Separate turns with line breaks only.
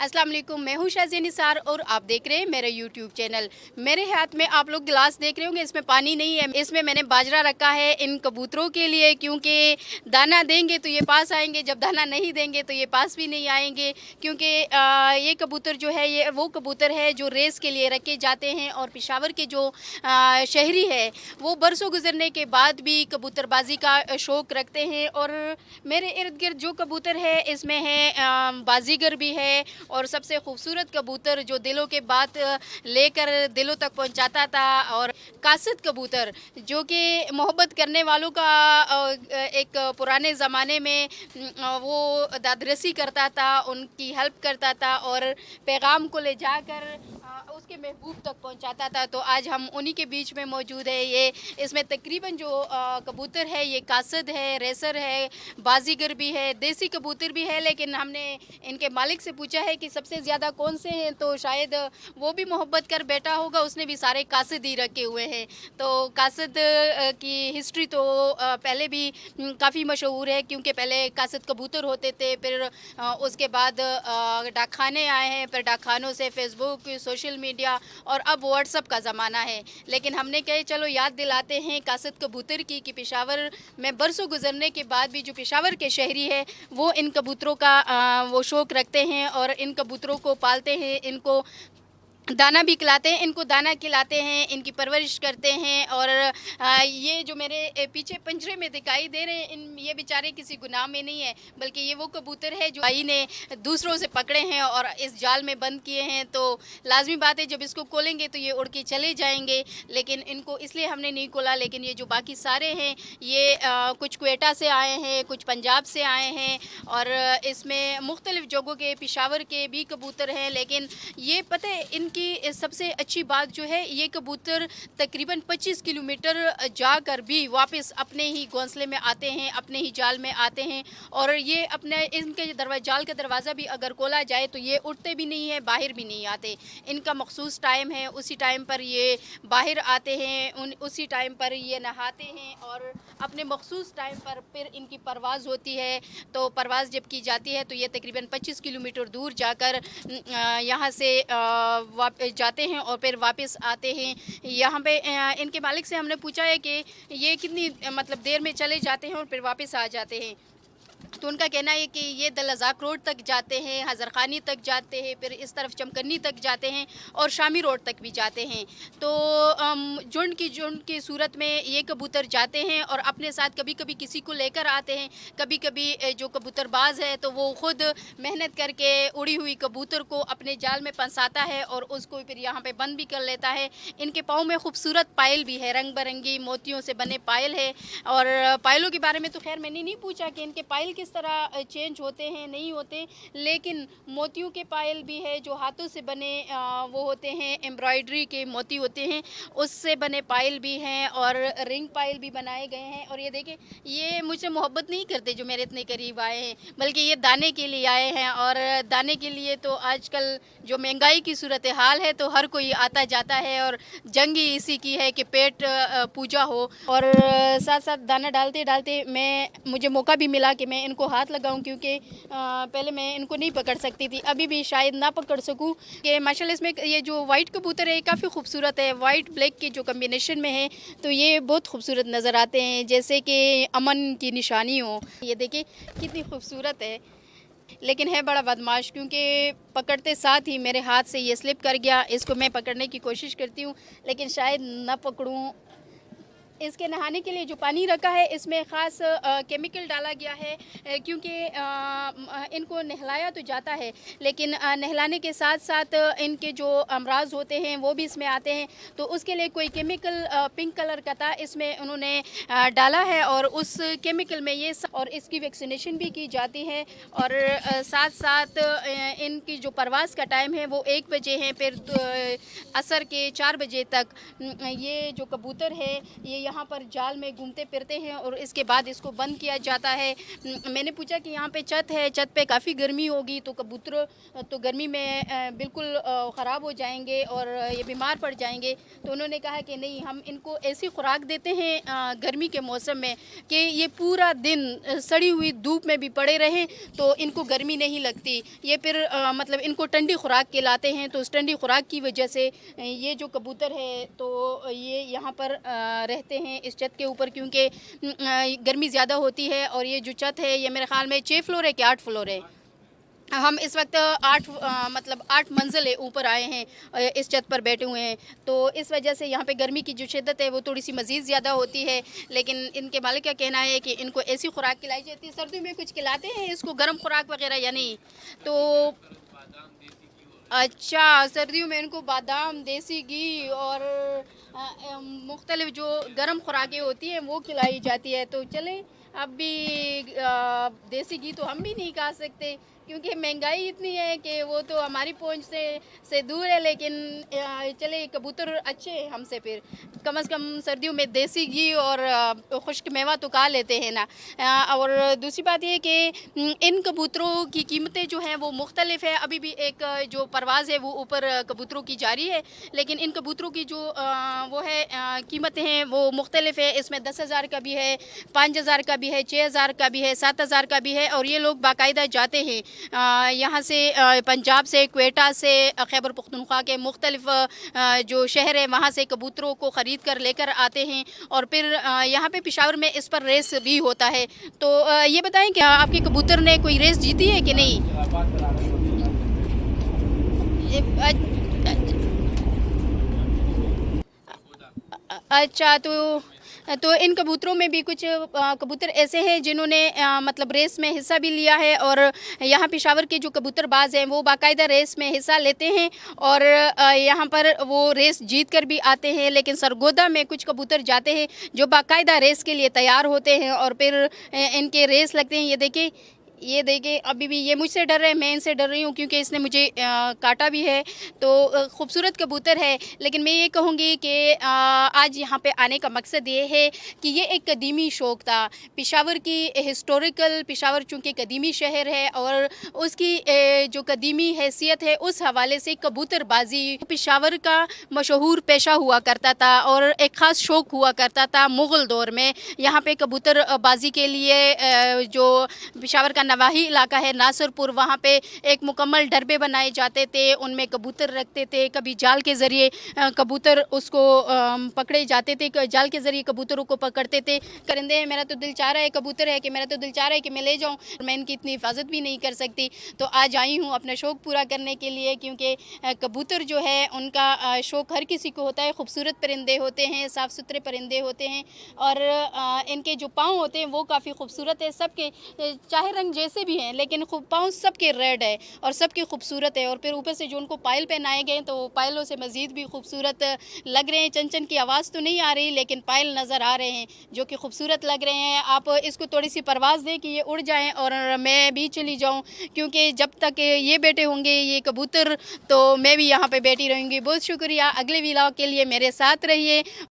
अस्सलाम वालेकुम, मैं हूँ शाज़िया निसार और आप देख रहे हैं मेरा यूट्यूब चैनल। मेरे हाथ में आप लोग गिलास देख रहे होंगे, इसमें पानी नहीं है। इसमें मैंने बाजरा रखा है इन कबूतरों के लिए, क्योंकि दाना देंगे तो ये पास आएंगे, जब दाना नहीं देंगे तो ये पास भी नहीं आएंगे। क्योंकि ये कबूतर जो है ये वो कबूतर है जो रेस के लिए रखे जाते हैं। और पेशावर के जो शहरी है वो बरसों गुजरने के बाद भी कबूतरबाजी का शौक़ रखते हैं। और मेरे इर्द गिर्द जो कबूतर है इसमें है बाजीगर भी है, और सबसे खूबसूरत कबूतर जो दिलों के बात लेकर दिलों तक पहुंचाता था, और कासिद कबूतर जो कि मोहब्बत करने वालों का एक पुराने ज़माने में वो दादरसी करता था, उनकी हेल्प करता था और पैगाम को ले जाकर उसके महबूब तक पहुंचाता था। तो आज हम उन्हीं के बीच में मौजूद है। ये इसमें तकरीबन जो कबूतर है ये कासिद है, रेसर है, बाजीगर भी है, देसी कबूतर भी है। लेकिन हमने इनके मालिक से पूछा है कि सबसे ज़्यादा कौन से हैं, तो शायद वो भी मोहब्बत कर बैठा होगा, उसने भी सारे कासिद ही रखे हुए हैं। तो कासिद की हिस्ट्री तो पहले भी काफ़ी मशहूर है, क्योंकि पहले कासिद कबूतर होते थे, फिर उसके बाद डाकखाने आए हैं, फिर डाकखानों से फ़ेसबुक, सोशल मीडिया और अब व्हाट्सअप का ज़माना है। लेकिन हमने कहे चलो याद दिलाते हैं कासिद कबूतर की कि पेशावर में बरसों गुजरने के बाद भी जो पेशावर के शहरी है वो इन कबूतरों का वो शौक़ रखते हैं और इन कबूतरों को पालते हैं, इनको दाना भी खिलाते हैं, इनको दाना खिलाते हैं, इनकी परवरिश करते हैं। और ये जो मेरे पीछे पंजरे में दिखाई दे रहे हैं, ये बेचारे किसी गुनाह में नहीं है, बल्कि ये वो कबूतर है जो भाई ने दूसरों से पकड़े हैं और इस जाल में बंद किए हैं। तो लाजमी बात है जब इसको खोलेंगे तो ये उड़ के चले जाएंगे, लेकिन इनको इसलिए हमने नहीं खोला। लेकिन ये जो बाकी सारे हैं ये कुछ क्वेटा से आए हैं, कुछ पंजाब से आए हैं, और इसमें मुख्तलिफ़ जगहों के पेशावर के भी कबूतर हैं। लेकिन ये पता है इनकी सबसे अच्छी बात जो है, ये कबूतर तकरीबन 25 किलोमीटर जाकर भी वापस अपने ही घोंसले में आते हैं, अपने ही जाल में आते हैं। और ये अपने इनके जाल का दरवाज़ा भी अगर खोला जाए तो ये उठते भी नहीं हैं, बाहर भी नहीं आते। इनका मखसूस टाइम है, उसी टाइम पर ये बाहर आते हैं, उसी टाइम पर ये नहाते हैं और अपने मखसूस टाइम पर फिर इनकी परवाज़ होती है। तो परवाज़ जब की जाती है तो ये तकरीबन 25 किलोमीटर दूर जाकर यहाँ से जाते हैं और फिर वापस आते हैं। यहाँ पे इनके मालिक से हमने पूछा है कि ये कितनी मतलब देर में चले जाते हैं और फिर वापस आ जाते हैं। तो उनका कहना है कि ये दलजाक रोड तक जाते हैं, हज़रखानी तक जाते हैं, फिर इस तरफ चमकन्नी तक जाते हैं और शामी रोड तक भी जाते हैं। तो झुंड की सूरत में ये कबूतर जाते हैं और अपने साथ कभी कभी किसी को लेकर आते हैं। कभी कभी जो कबूतरबाज है तो वो ख़ुद मेहनत करके उड़ी हुई कबूतर को अपने जाल में फंसाता है और उसको फिर यहाँ पे बंद भी कर लेता है। इनके पाँव में खूबसूरत पायल भी है, रंग बिरंगी मोतियों से बने पायल है। और पायलों के बारे में तो खैर मैंने नहीं पूछा कि इनके पायल किस तरह चेंज होते हैं, नहीं होते, लेकिन मोतियों के पायल भी है जो हाथों से बने वो होते हैं, एम्ब्रॉयडरी के मोती होते हैं, उससे बने पायल भी हैं और रिंग पायल भी बनाए गए हैं। और ये देखें, ये मुझसे मोहब्बत नहीं करते जो मेरे इतने करीब आए हैं, बल्कि ये दाने के लिए आए हैं। और दाने के लिए तो आजकल जो महंगाई की सूरत हाल है तो हर कोई आता जाता है, और जंग ही इसी की है कि पेट पूजा हो। और साथ साथ दाना डालते डालते मुझे मौका भी मिला कि मैं इनको हाथ लगाऊं, क्योंकि पहले मैं इनको नहीं पकड़ सकती थी, अभी भी शायद ना पकड़ सकूं। कि माशाल्लाह इसमें ये जो वाइट कबूतर है काफ़ी खूबसूरत है, वाइट ब्लैक के जो कम्बिनेशन में है तो ये बहुत खूबसूरत नज़र आते हैं, जैसे कि अमन की निशानी हो। ये देखिए कितनी खूबसूरत है, लेकिन है बड़ा बदमाश, क्योंकि पकड़ते साथ ही मेरे हाथ से ये स्लिप कर गया। इसको मैं पकड़ने की कोशिश करती हूँ लेकिन शायद ना पकड़ूँ। इसके नहाने के लिए जो पानी रखा है इसमें ख़ास केमिकल डाला गया है, क्योंकि इनको नहलाया तो जाता है, लेकिन नहलाने के साथ साथ इनके जो अमराज होते हैं वो भी इसमें आते हैं। तो उसके लिए कोई केमिकल पिंक कलर का था, इसमें उन्होंने डाला है और उस केमिकल में ये और इसकी वैक्सीनेशन भी की जाती है। और साथ साथ इनकी जो परवाज़ का टाइम है वो 1 बजे है, फिर असर के 4 बजे तक ये जो कबूतर है ये यहाँ पर जाल में घूमते फिरते हैं और इसके बाद इसको बंद किया जाता है। मैंने पूछा कि यहाँ पे छत है, छत पे काफ़ी गर्मी होगी तो कबूतर तो गर्मी में बिल्कुल ख़राब हो जाएंगे और ये बीमार पड़ जाएंगे। तो उन्होंने कहा कि नहीं, हम इनको ऐसी खुराक देते हैं गर्मी के मौसम में कि ये पूरा दिन सड़ी हुई धूप में भी पड़े रहें तो इनको गर्मी नहीं लगती। ये फिर मतलब इनको ठंडी खुराक खिलाते हैं, तो उस ठंडी खुराक की वजह से ये जो कबूतर है तो ये यहाँ पर रहते हैं इस छत के ऊपर, क्योंकि गर्मी ज़्यादा होती है। और ये जो छत है ये मेरे ख़्याल में 6 फ्लोर है कि 8 फ्लोर है। हम इस वक्त 8 मंजिल ऊपर आए हैं, इस छत पर बैठे हुए हैं। तो इस वजह से यहाँ पे गर्मी की जो शिद्दत है वो थोड़ी सी मज़ीद ज़्यादा होती है। लेकिन इनके मालिक का कहना है कि इनको ऐसी खुराक खिलाई जाती है। सर्दियों में कुछ खिलाते हैं इसको गर्म खुराक वगैरह या नहीं? तो अच्छा, सर्दियों में इनको बादाम, देसी घी और मुख्तलिफ जो गर्म खुराकें होती हैं वो खिलाई जाती है। तो चलें, अब भी देसी घी तो हम भी नहीं खा सकते क्योंकि महंगाई इतनी है कि वो तो हमारी पहुंच से दूर है। लेकिन चले, कबूतर अच्छे हैं हमसे, फिर कम से कम सर्दियों में देसी घी और खुश्क मेवा तो खा लेते हैं ना। और दूसरी बात ये कि इन कबूतरों की कीमतें जो हैं वो मुख्तलिफ है। अभी भी एक जो परवाज़ है वो ऊपर कबूतरों की जारी है, लेकिन इन कबूतरों की जो वो है कीमतें हैं वो मुख्तलिफ है। इसमें 10,000 का भी है, 5,000 का भी है, 6,000 का भी है, 7,000 का भी है। और ये लोग बाकायदा जाते हैं यहाँ से, पंजाब से, क्वेटा से, खैबर पख्तूनख्वा के मुख्तलिफ जो शहर है वहाँ से कबूतरों को ख़रीद कर लेकर आते हैं। और फिर यहाँ पे पेशावर में इस पर रेस भी होता है। तो ये बताएं कि आपके कबूतर ने कोई रेस जीती है कि नहीं? अच्छा, तो इन कबूतरों में भी कुछ कबूतर ऐसे हैं जिन्होंने मतलब रेस में हिस्सा भी लिया है। और यहाँ पेशावर के जो कबूतरबाज हैं वो बाकायदा रेस में हिस्सा लेते हैं और यहाँ पर वो रेस जीत कर भी आते हैं। लेकिन सरगोदा में कुछ कबूतर जाते हैं जो बाकायदा रेस के लिए तैयार होते हैं और फिर इनके रेस लगते हैं। ये देखिए अभी भी ये मुझसे डर रहे हैं, मैं इनसे डर रही हूँ क्योंकि इसने मुझे काटा भी है। तो खूबसूरत कबूतर है। लेकिन मैं ये कहूँगी कि आज यहाँ पे आने का मकसद ये है कि ये एक कदीमी शौक़ था पेशावर की, हिस्टोरिकल पेशावर चूँकि कदीमी शहर है और उसकी जो कदीमी हैसियत है उस हवाले से कबूतरबाजी पेशावर का मशहूर पेशा हुआ करता था और एक ख़ास शौक़ हुआ करता था मुग़ल दौर में। यहाँ पे कबूतरबाजी के लिए जो पेशावर का नवाही इलाका है नासिरपुर, वहाँ पे एक मुकम्मल डरबे बनाए जाते थे, उनमें कबूतर रखते थे। कभी जाल के ज़रिए कबूतर उसको पकड़े जाते थे, जाल के ज़रिए कबूतरों को पकड़ते थे। परिंदे हैं, मेरा तो दिल चाह रहा है, कबूतर है कि मेरा तो दिल चाह रहा है कि मैं ले जाऊँ, मैं इनकी इतनी हिफाजत भी नहीं कर सकती। तो आज आई हूँ अपना शौक़ पूरा करने के लिए, क्योंकि कबूतर जो है उनका शौक़ हर किसी को होता है। खूबसूरत परिंदे होते हैं, साफ़ सुथरे परिंदे होते हैं और इनके जो पाँव होते हैं वो काफ़ी खूबसूरत है। सबके चाहे रंग जैसे भी हैं लेकिन पाँव सबके रेड है और सबके खूबसूरत है। और फिर ऊपर से जो उनको पायल पहनाए गए तो पायलों से मज़ीद भी खूबसूरत लग रहे हैं। चंचन की आवाज़ तो नहीं आ रही लेकिन पायल नज़र आ रहे हैं जो कि खूबसूरत लग रहे हैं। आप इसको थोड़ी सी परवाज़ दें कि ये उड़ जाएं और मैं भी चली जाऊं, क्योंकि जब तक ये बैठे होंगे ये कबूतर तो मैं भी यहाँ पे बैठी रहूँगी। बहुत शुक्रिया। अगले व्लॉग के लिए मेरे साथ रहिए।